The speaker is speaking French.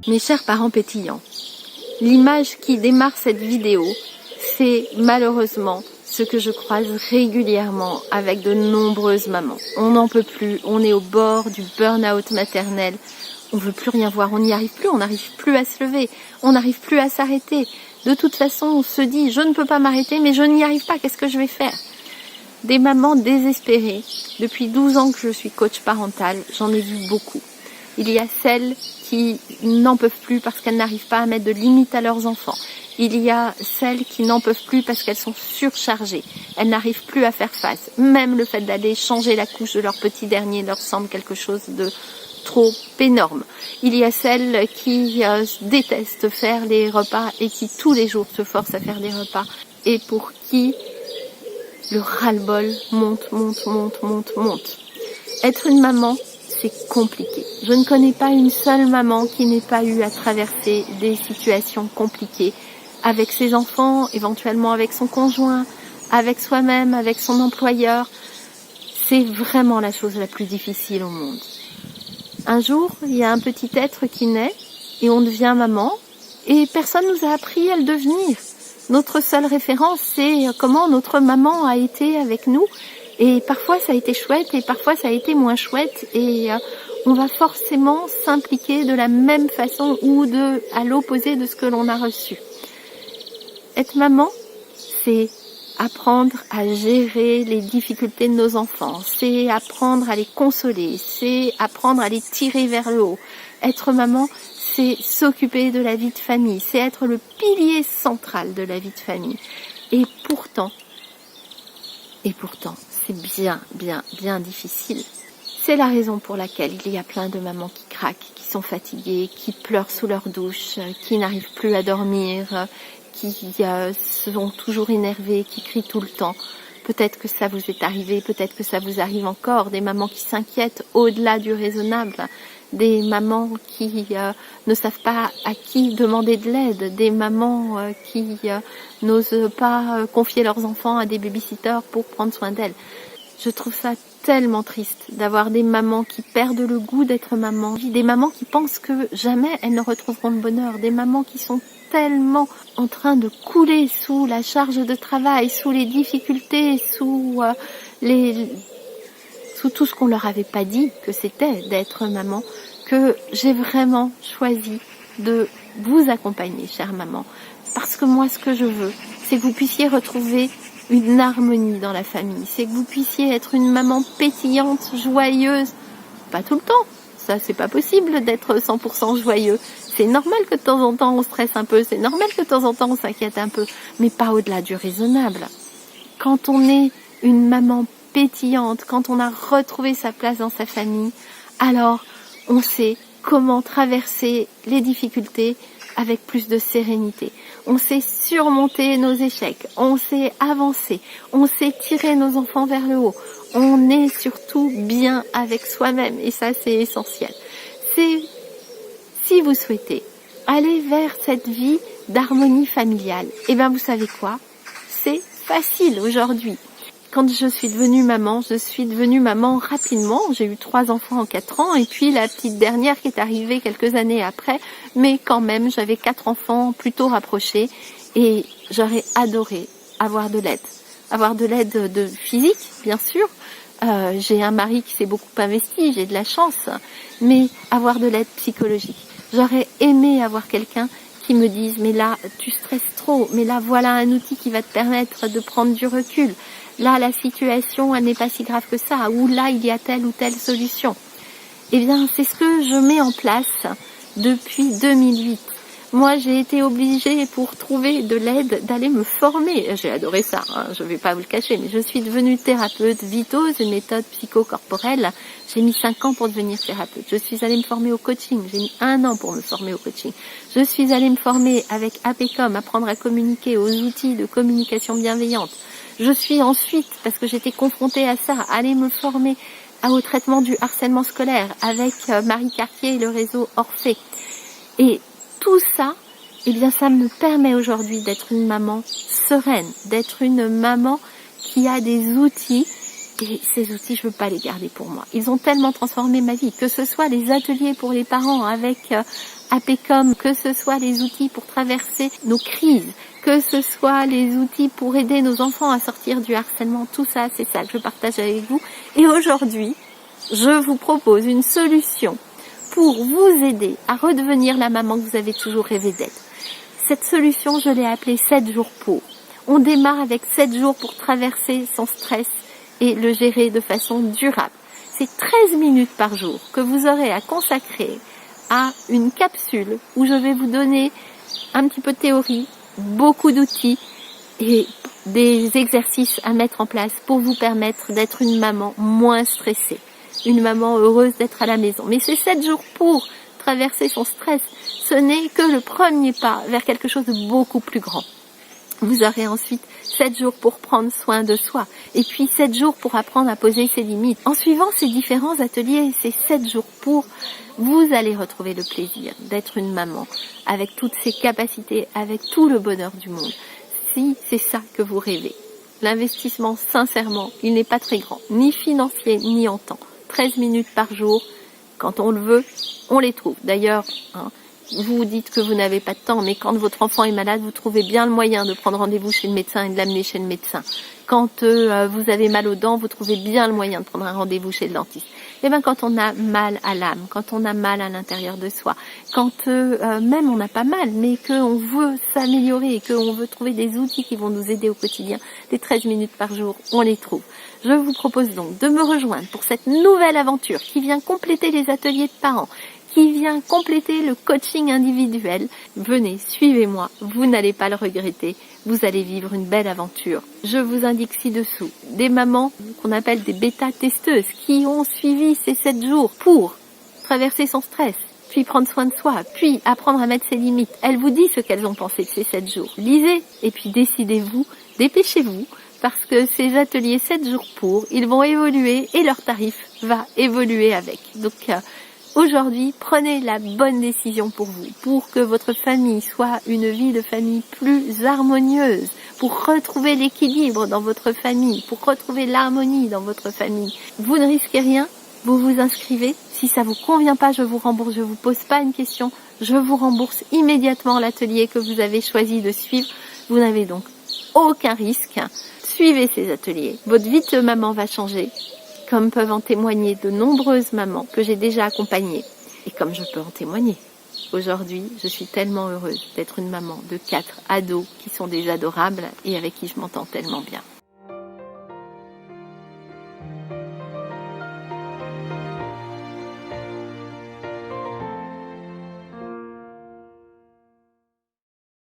Mes chers parents pétillants, l'image qui démarre cette vidéo, c'est malheureusement ce que je croise régulièrement avec de nombreuses mamans. On n'en peut plus, on est au bord du burn-out maternel, on veut plus rien voir, on n'y arrive plus, on n'arrive plus à se lever, on n'arrive plus à s'arrêter. De toute façon, on se dit, je ne peux pas m'arrêter, mais je n'y arrive pas, qu'est-ce que je vais faire? Des mamans désespérées, depuis 12 ans que je suis coach parental, j'en ai vu beaucoup. Il y a celles qui n'en peuvent plus parce qu'elles n'arrivent pas à mettre de limites à leurs enfants. Il y a celles qui n'en peuvent plus parce qu'elles sont surchargées. Elles n'arrivent plus à faire face. Même le fait d'aller changer la couche de leur petit dernier leur semble quelque chose de trop énorme. Il y a celles qui détestent faire les repas et qui tous les jours se forcent à faire des repas et pour qui le ras-le-bol monte. Être une maman, c'est compliqué. Je ne connais pas une seule maman qui n'ait pas eu à traverser des situations compliquées avec ses enfants, éventuellement avec son conjoint, avec soi-même, avec son employeur. C'est vraiment la chose la plus difficile au monde. Un jour, il y a un petit être qui naît et on devient maman et personne nous a appris à le devenir. Notre seule référence, c'est comment notre maman a été avec nous. Et parfois ça a été chouette et parfois ça a été moins chouette et on va forcément s'impliquer de la même façon ou à l'opposé de ce que l'on a reçu. Être maman, c'est apprendre à gérer les difficultés de nos enfants, c'est apprendre à les consoler, c'est apprendre à les tirer vers le haut. Être maman, c'est s'occuper de la vie de famille, c'est être le pilier central de la vie de famille. Et pourtant, c'est bien difficile. C'est la raison pour laquelle il y a plein de mamans qui craquent, qui sont fatiguées, qui pleurent sous leur douche, qui n'arrivent plus à dormir, qui sont toujours énervées, qui crient tout le temps. Peut-être que ça vous est arrivé, peut-être que ça vous arrive encore, des mamans qui s'inquiètent au-delà du raisonnable, des mamans qui ne savent pas à qui demander de l'aide, des mamans qui n'osent pas confier leurs enfants à des babysitters pour prendre soin d'elles. Je trouve ça tellement triste d'avoir des mamans qui perdent le goût d'être maman, des mamans qui pensent que jamais elles ne retrouveront le bonheur, des mamans qui sont tellement en train de couler sous la charge de travail, sous les difficultés, sous tout ce qu'on leur avait pas dit que c'était d'être maman, que j'ai vraiment choisi de vous accompagner, chère maman. Parce que moi, ce que je veux, c'est que vous puissiez retrouver une harmonie dans la famille. C'est que vous puissiez être une maman pétillante, joyeuse. Pas tout le temps. Ça, c'est pas possible d'être 100% joyeux. C'est normal que de temps en temps, on stresse un peu. C'est normal que de temps en temps, on s'inquiète un peu. Mais pas au-delà du raisonnable. Quand on est une maman pétillante, quand on a retrouvé sa place dans sa famille, alors on sait comment traverser les difficultés avec plus de sérénité. On sait surmonter nos échecs, on sait avancer, on sait tirer nos enfants vers le haut. On est surtout bien avec soi-même et ça c'est essentiel. Si vous souhaitez aller vers cette vie d'harmonie familiale, et bien vous savez quoi? C'est facile aujourd'hui. Quand je suis devenue maman rapidement. J'ai eu 3 enfants en 4 ans et puis la petite dernière qui est arrivée quelques années après. Mais quand même, j'avais 4 enfants plutôt rapprochés et j'aurais adoré avoir de l'aide. Avoir de l'aide de physique, bien sûr. J'ai un mari qui s'est beaucoup investi, j'ai de la chance. Mais avoir de l'aide psychologique. J'aurais aimé avoir quelqu'un qui me dise « mais là, tu stresses trop, mais là, voilà un outil qui va te permettre de prendre du recul. Là, la situation, elle n'est pas si grave que ça, ou là, il y a telle ou telle solution. » Eh bien, c'est ce que je mets en place depuis 2008. Moi, j'ai été obligée, pour trouver de l'aide, d'aller me former. J'ai adoré ça, hein, je ne vais pas vous le cacher, mais je suis devenue thérapeute Vitose, une méthode psychocorporelle. J'ai mis 5 ans pour devenir thérapeute. Je suis allée me former au coaching. J'ai mis 1 an pour me former au coaching. Je suis allée me former avec APCOM, apprendre à communiquer, aux outils de communication bienveillante. Je suis ensuite, parce que j'étais confrontée à ça, allée me former au traitement du harcèlement scolaire avec Marie Cartier et le réseau Orphée. Et tout ça, eh bien, ça me permet aujourd'hui d'être une maman sereine, d'être une maman qui a des outils Et ces outils, je veux pas les garder pour moi. Ils ont tellement transformé ma vie, que ce soit les ateliers pour les parents avec APECOM, que ce soit les outils pour traverser nos crises, que ce soit les outils pour aider nos enfants à sortir du harcèlement, tout ça, c'est ça que je partage avec vous. Et aujourd'hui, je vous propose une solution pour vous aider à redevenir la maman que vous avez toujours rêvé d'être. Cette solution, je l'ai appelée 7 jours pour. On démarre avec 7 jours pour traverser son stress et le gérer de façon durable. C'est 13 minutes par jour que vous aurez à consacrer à une capsule où je vais vous donner un petit peu de théorie, beaucoup d'outils et des exercices à mettre en place pour vous permettre d'être une maman moins stressée, une maman heureuse d'être à la maison. Mais ces 7 jours pour traverser son stress, ce n'est que le premier pas vers quelque chose de beaucoup plus grand. Vous aurez ensuite 7 jours pour prendre soin de soi et puis 7 jours pour apprendre à poser ses limites. En suivant ces différents ateliers, ces 7 jours pour, vous allez retrouver le plaisir d'être une maman avec toutes ses capacités, avec tout le bonheur du monde. Si c'est ça que vous rêvez. L'investissement, sincèrement, il n'est pas très grand, ni financier, ni en temps. 13 minutes par jour, quand on le veut, on les trouve. D'ailleurs, vous dites que vous n'avez pas de temps, mais quand votre enfant est malade, vous trouvez bien le moyen de prendre rendez-vous chez le médecin et de l'amener chez le médecin. Quand vous avez mal aux dents, vous trouvez bien le moyen de prendre un rendez-vous chez le dentiste. Et bien quand on a mal à l'âme, quand on a mal à l'intérieur de soi, quand même on n'a pas mal, mais qu'on veut s'améliorer et qu'on veut trouver des outils qui vont nous aider au quotidien, les 13 minutes par jour, on les trouve. Je vous propose donc de me rejoindre pour cette nouvelle aventure qui vient compléter les ateliers de parents, qui vient compléter le coaching individuel. Venez, suivez-moi, vous n'allez pas le regretter, vous allez vivre une belle aventure. Je vous indique ci-dessous des mamans qu'on appelle des bêta-testeuses qui ont suivi ces 7 jours pour traverser son stress, puis prendre soin de soi, puis apprendre à mettre ses limites. Elles vous disent ce qu'elles ont pensé de ces 7 jours. Lisez et puis décidez-vous, dépêchez-vous, parce que ces ateliers 7 jours pour, ils vont évoluer et leur tarif va évoluer avec. Donc, aujourd'hui, prenez la bonne décision pour vous, pour que votre famille soit une vie de famille plus harmonieuse, pour retrouver l'équilibre dans votre famille, pour retrouver l'harmonie dans votre famille. Vous ne risquez rien, vous vous inscrivez. Si ça vous convient pas, je vous rembourse, je vous pose pas une question, je vous rembourse immédiatement l'atelier que vous avez choisi de suivre. Vous n'avez donc aucun risque. Suivez ces ateliers. Votre vie de maman va changer, comme peuvent en témoigner de nombreuses mamans que j'ai déjà accompagnées. Et comme je peux en témoigner. Aujourd'hui, je suis tellement heureuse d'être une maman de 4 ados qui sont des adorables et avec qui je m'entends tellement bien.